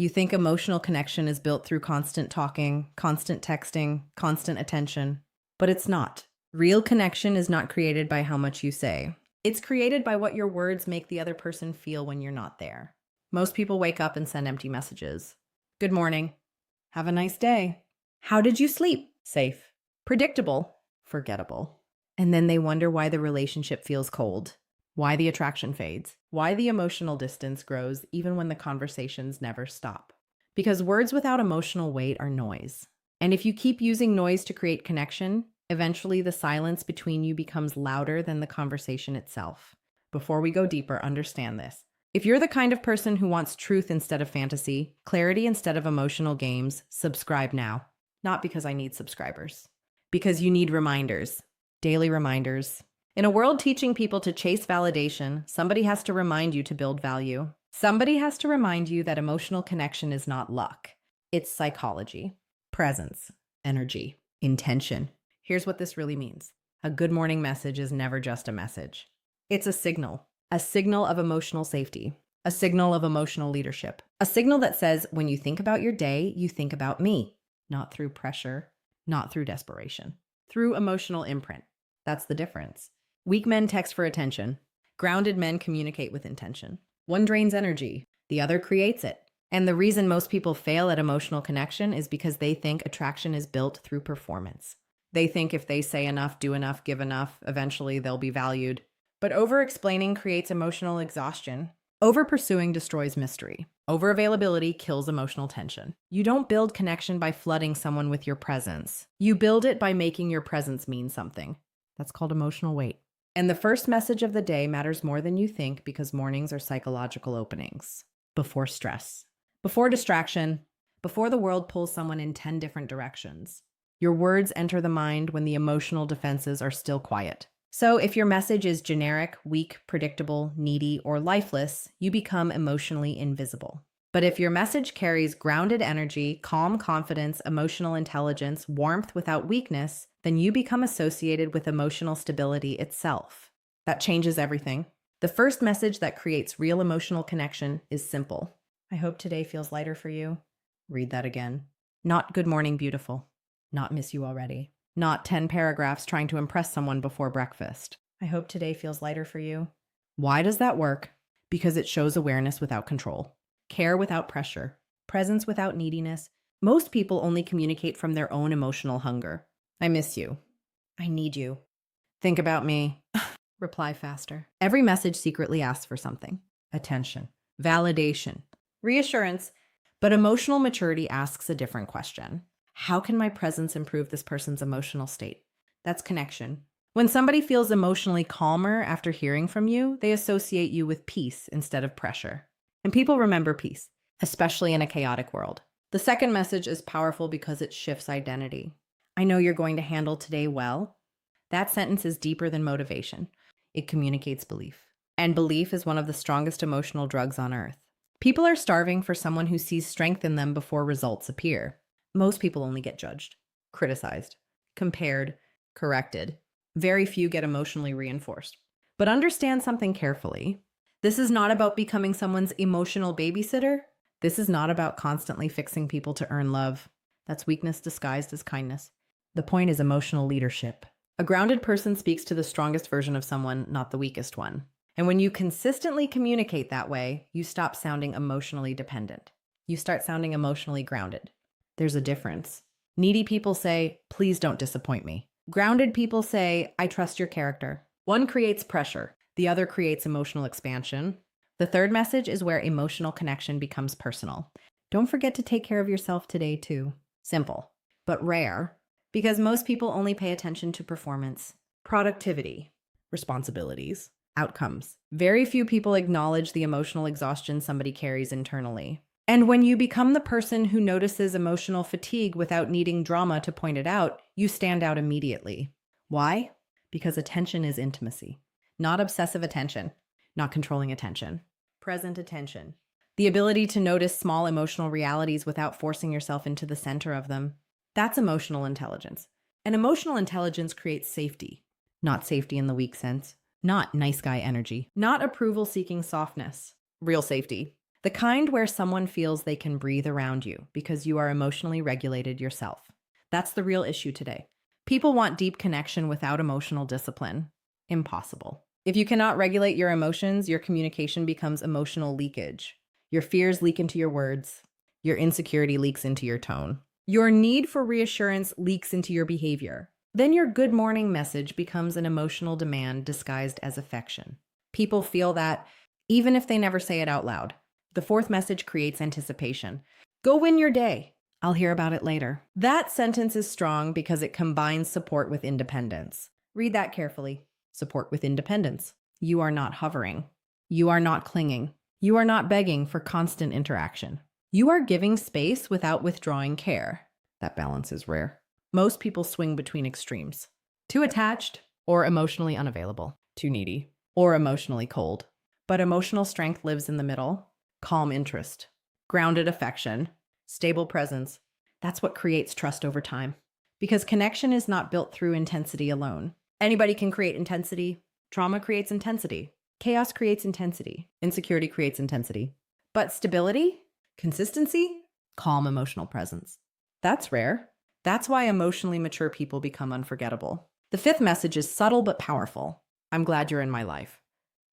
You think emotional connection is built through constant talking, constant texting, constant attention, but it's not. Real connection is not created by how much you say. It's created by what your words make the other person feel when you're not there. Most people wake up and send empty messages. Good morning. Have a nice day. How did you sleep? Safe. Predictable. Forgettable. And then they wonder why the relationship feels cold, why the attraction fades, why the emotional distance grows even when the conversations never stop. Because words without emotional weight are noise. And if you keep using noise to create connection, eventually the silence between you becomes louder than the conversation itself. Before we go deeper, understand this. If you're the kind of person who wants truth instead of fantasy, clarity instead of emotional games, subscribe now. Not because I need subscribers. Because you need reminders. Daily reminders. In a world teaching people to chase validation, somebody has to remind you to build value. Somebody has to remind you that emotional connection is not luck. It's psychology, presence, energy, intention. Here's what this really means. A good morning message is never just a message. It's a signal of emotional safety, a signal of emotional leadership, a signal that says when you think about your day, you think about me, not through pressure, not through desperation, through emotional imprint. That's the difference. Weak men text for attention. Grounded men communicate with intention. One drains energy, the other creates it. And the reason most people fail at emotional connection is because they think attraction is built through performance. They think if they say enough, do enough, give enough, eventually they'll be valued. But over-explaining creates emotional exhaustion. Over-pursuing destroys mystery. Over-availability kills emotional tension. You don't build connection by flooding someone with your presence. You build it by making your presence mean something. That's called emotional weight. And the first message of the day matters more than you think because mornings are psychological openings. Before stress. Before distraction. Before the world pulls someone in 10 different directions. Your words enter the mind when the emotional defenses are still quiet. So if your message is generic, weak, predictable, needy, or lifeless, you become emotionally invisible. But if your message carries grounded energy, calm confidence, emotional intelligence, warmth without weakness, then you become associated with emotional stability itself. That changes everything. The first message that creates real emotional connection is simple. I hope today feels lighter for you. Read that again. Not good morning, beautiful. Not miss you already. Not 10 paragraphs trying to impress someone before breakfast. I hope today feels lighter for you. Why does that work? Because it shows awareness without control, care without pressure, presence without neediness. Most people only communicate from their own emotional hunger. I miss you. I need you. Think about me. Reply faster. Every message secretly asks for something. Attention, validation, reassurance. But emotional maturity asks a different question. How can my presence improve this person's emotional state? That's connection. When somebody feels emotionally calmer after hearing from you, they associate you with peace instead of pressure. And people remember peace, especially in a chaotic world. The second message is powerful because it shifts identity. I know you're going to handle today well. That sentence is deeper than motivation. It communicates belief. And belief is one of the strongest emotional drugs on earth. People are starving for someone who sees strength in them before results appear. Most people only get judged, criticized, compared, corrected. Very few get emotionally reinforced. But understand something carefully. This is not about becoming someone's emotional babysitter. This is not about constantly fixing people to earn love. That's weakness disguised as kindness. The point is emotional leadership. A grounded person speaks to the strongest version of someone, not the weakest one. And when you consistently communicate that way, you stop sounding emotionally dependent. You start sounding emotionally grounded. There's a difference. Needy people say, please don't disappoint me. Grounded people say, I trust your character. One creates pressure. The other creates emotional expansion. The third message is where emotional connection becomes personal. Don't forget to take care of yourself today, too. Simple, but rare, because most people only pay attention to performance, productivity, responsibilities, outcomes. Very few people acknowledge the emotional exhaustion somebody carries internally. And when you become the person who notices emotional fatigue without needing drama to point it out, you stand out immediately. Why? Because attention is intimacy. Not obsessive attention, not controlling attention. Present attention. The ability to notice small emotional realities without forcing yourself into the center of them. That's emotional intelligence. And emotional intelligence creates safety. Not safety in the weak sense. Not nice guy energy. Not approval-seeking softness. Real safety. The kind where someone feels they can breathe around you because you are emotionally regulated yourself. That's the real issue today. People want deep connection without emotional discipline. Impossible. If you cannot regulate your emotions, your communication becomes emotional leakage. Your fears leak into your words. Your insecurity leaks into your tone. Your need for reassurance leaks into your behavior. Then your good morning message becomes an emotional demand disguised as affection. People feel that even if they never say it out loud. The fourth message creates anticipation. Go win your day. I'll hear about it later. That sentence is strong because it combines support with independence. Read that carefully. Support with independence. You are not hovering. You are not clinging. You are not begging for constant interaction. You are giving space without withdrawing care. That balance is rare. Most people swing between extremes. Too attached or emotionally unavailable. Too needy or emotionally cold. But emotional strength lives in the middle. Calm interest, grounded affection, stable presence. That's what creates trust over time. Because connection is not built through intensity alone. Anybody can create intensity. Trauma creates intensity. Chaos creates intensity. Insecurity creates intensity. But stability, consistency, calm emotional presence. That's rare. That's why emotionally mature people become unforgettable. The fifth message is subtle but powerful. I'm glad you're in my life.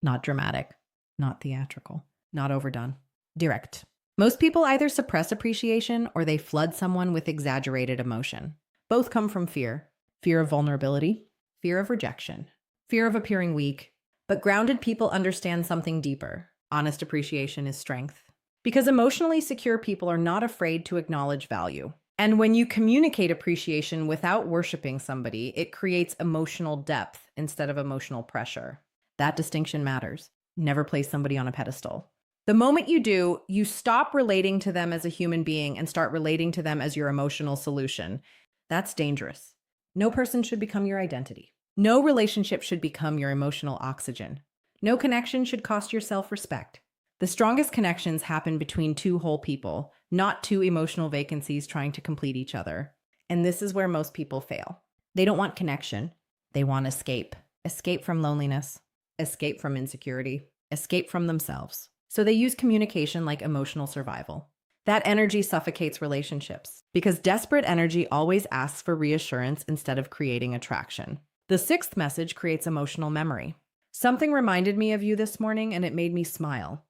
Not dramatic, not theatrical, not overdone. Direct. Most people either suppress appreciation or they flood someone with exaggerated emotion. Both come from fear. Fear of vulnerability, fear of rejection, fear of appearing weak. But grounded people understand something deeper. Honest appreciation is strength. Because emotionally secure people are not afraid to acknowledge value. And when you communicate appreciation without worshiping somebody, it creates emotional depth instead of emotional pressure. That distinction matters. Never place somebody on a pedestal. The moment you do, you stop relating to them as a human being and start relating to them as your emotional solution. That's dangerous. No person should become your identity. No relationship should become your emotional oxygen. No connection should cost your self-respect. The strongest connections happen between two whole people, not two emotional vacancies trying to complete each other. And this is where most people fail. They don't want connection. They want escape. Escape from loneliness. Escape from insecurity. Escape from themselves. So they use communication like emotional survival. That energy suffocates relationships because desperate energy always asks for reassurance instead of creating attraction. The sixth message creates emotional memory. Something reminded me of you this morning and it made me smile.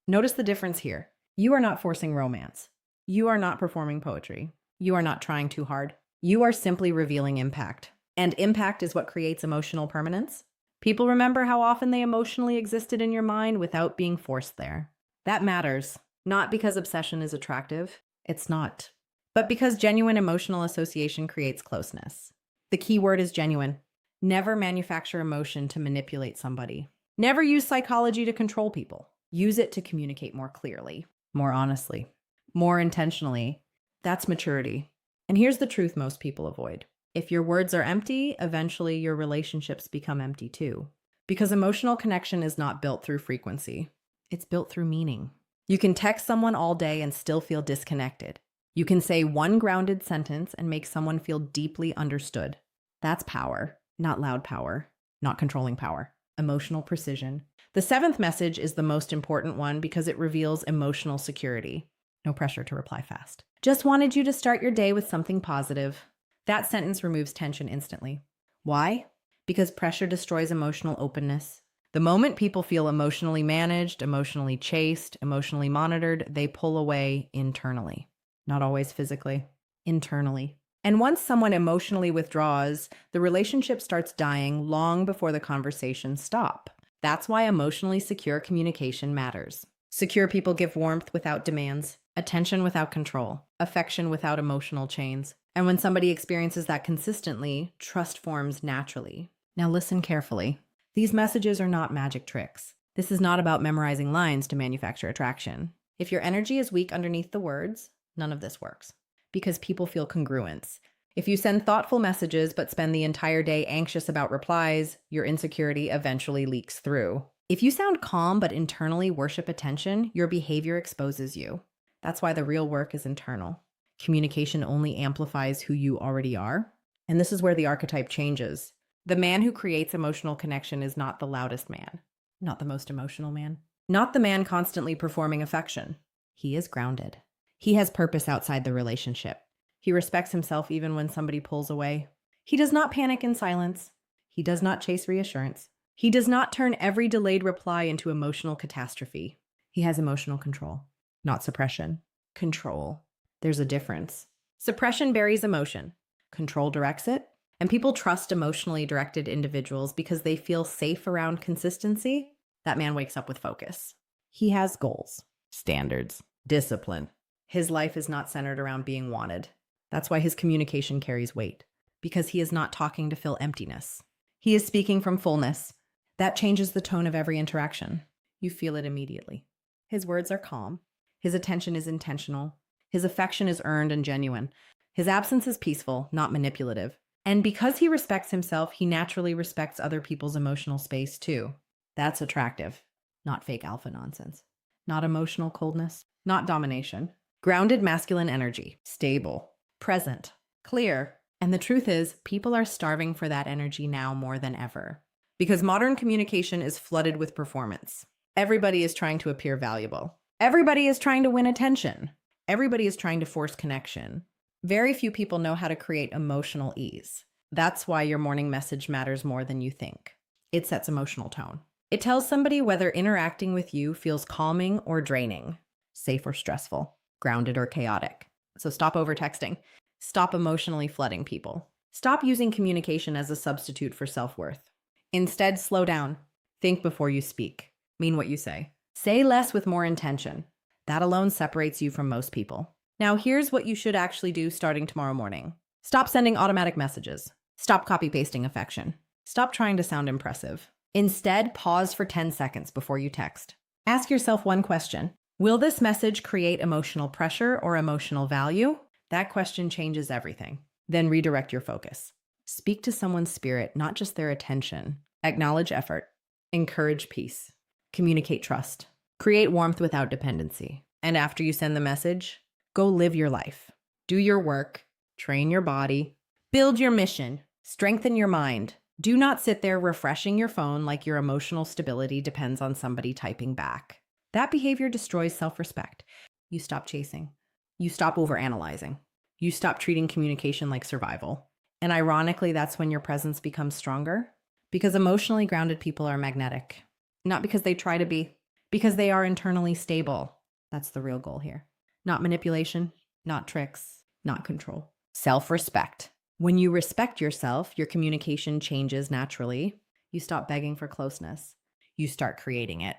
Notice the difference here. You are not forcing romance. You are not performing poetry. You are not trying too hard. You are simply revealing impact. And impact is what creates emotional permanence. People remember how often they emotionally existed in your mind without being forced there. That matters, not because obsession is attractive. It's not. But because genuine emotional association creates closeness. The key word is genuine. Never manufacture emotion to manipulate somebody. Never use psychology to control people. Use it to communicate more clearly, more honestly, more intentionally. That's maturity. And here's the truth most people avoid. If your words are empty, eventually your relationships become empty too. Because emotional connection is not built through frequency. It's built through meaning. You can text someone all day and still feel disconnected. You can say one grounded sentence and make someone feel deeply understood. That's power, not loud power, not controlling power, emotional precision. The seventh message is the most important one because it reveals emotional security. No pressure to reply fast. Just wanted you to start your day with something positive. That sentence removes tension instantly. Why? Because pressure destroys emotional openness. The moment people feel emotionally managed, emotionally chased, emotionally monitored, they pull away internally. Not always physically, internally. And once someone emotionally withdraws, the relationship starts dying long before the conversations stop. That's why emotionally secure communication matters. Secure people give warmth without demands, attention without control, affection without emotional chains. And when somebody experiences that consistently, trust forms naturally. Now listen carefully. These messages are not magic tricks. This is not about memorizing lines to manufacture attraction. If your energy is weak underneath the words, none of this works. Because people feel congruence. If you send thoughtful messages but spend the entire day anxious about replies, your insecurity eventually leaks through. If you sound calm but internally worship attention, your behavior exposes you. That's why the real work is internal. Communication only amplifies who you already are. And this is where the archetype changes. The man who creates emotional connection is not the loudest man, not the most emotional man. not the man constantly performing affection. He is grounded. He has purpose outside the relationship. He respects himself even when somebody pulls away. He does not panic in silence. He does not chase reassurance. He does not turn every delayed reply into emotional catastrophe. He has emotional control, not suppression. Control. There's a difference. Suppression buries emotion. Control directs it. And people trust emotionally directed individuals because they feel safe around consistency. That man wakes up with focus. He has goals, standards, discipline. His life is not centered around being wanted. That's why his communication carries weight, because he is not talking to fill emptiness. He is speaking from fullness. That changes the tone of every interaction. You feel it immediately. His words are calm. His attention is intentional. His affection is earned and genuine. His absence is peaceful, not manipulative. And because he respects himself, he naturally respects other people's emotional space too. That's attractive, not fake alpha nonsense. Not emotional coldness, not domination. Grounded masculine energy, stable, present, clear. And the truth is, people are starving for that energy now more than ever. Because modern communication is flooded with performance. Everybody is trying to appear valuable. Everybody is trying to win attention. Everybody is trying to force connection. Very few people know how to create emotional ease. That's why your morning message matters more than you think. It sets emotional tone. It tells somebody whether interacting with you feels calming or draining, safe or stressful, grounded or chaotic. So stop over-texting. Stop emotionally flooding people. Stop using communication as a substitute for self-worth. Instead, slow down. Think before you speak. Mean what you say. Say less with more intention. That alone separates you from most people. Now, here's what you should actually do starting tomorrow morning. Stop sending automatic messages. Stop copy-pasting affection. Stop trying to sound impressive. Instead, pause for 10 seconds before you text. Ask yourself one question. Will this message create emotional pressure or emotional value? That question changes everything. Then redirect your focus. Speak to someone's spirit, not just their attention. Acknowledge effort. Encourage peace. Communicate trust. Create warmth without dependency. And after you send the message, go live your life. Do your work. Train your body. Build your mission. Strengthen your mind. Do not sit there refreshing your phone like your emotional stability depends on somebody typing back. That behavior destroys self-respect. You stop chasing. You stop overanalyzing. You stop treating communication like survival. And ironically, that's when your presence becomes stronger. Because emotionally grounded people are magnetic. Not because they try to be, because they are internally stable. That's the real goal here. Not manipulation, not tricks, not control. Self-respect. When you respect yourself, your communication changes naturally. You stop begging for closeness. You start creating it.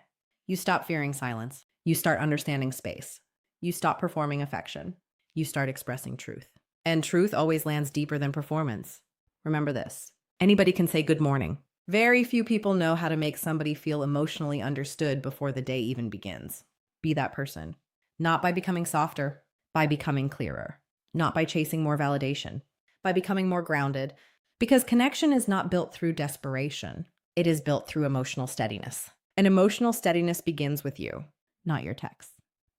You stop fearing silence. You start understanding space. You stop performing affection. You start expressing truth. And truth always lands deeper than performance. Remember this. Anybody can say good morning. Very few people know how to make somebody feel emotionally understood before the day even begins. Be that person. Not by becoming softer, by becoming clearer. Not by chasing more validation, by becoming more grounded. Because connection is not built through desperation. It is built through emotional steadiness. And emotional steadiness begins with you, not your texts,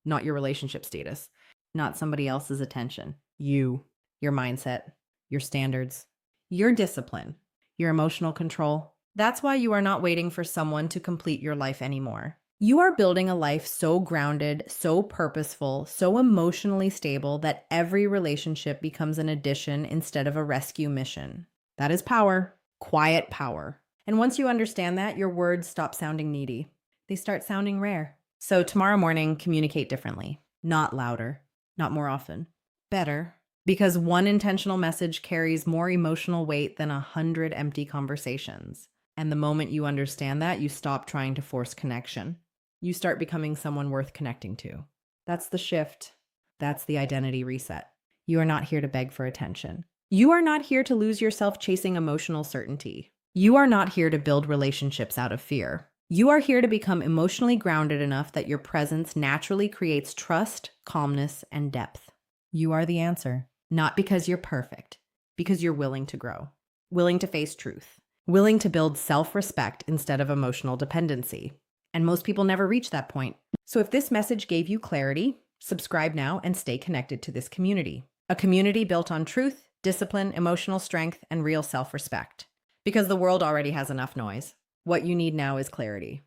not your relationship status, not somebody else's attention. You, your mindset, your standards, your discipline, your emotional control. That's why you are not waiting for someone to complete your life anymore. You are building a life so grounded, so purposeful, so emotionally stable that every relationship becomes an addition instead of a rescue mission. That is power, quiet power. And once you understand that, your words stop sounding needy. They start sounding rare. So tomorrow morning, communicate differently. Not louder, not more often. Better. Because one intentional message carries more emotional weight than 100 empty conversations. And the moment you understand that, you stop trying to force connection. You start becoming someone worth connecting to. That's the shift. That's the identity reset. You are not here to beg for attention. You are not here to lose yourself chasing emotional certainty. You are not here to build relationships out of fear. You are here to become emotionally grounded enough that your presence naturally creates trust, calmness, and depth. You are the answer. Not because you're perfect, because you're willing to grow, willing to face truth, willing to build self-respect instead of emotional dependency. And most people never reach that point. So if this message gave you clarity, subscribe now and stay connected to this community. A community built on truth, discipline, emotional strength, and real self-respect. Because the world already has enough noise. What you need now is clarity.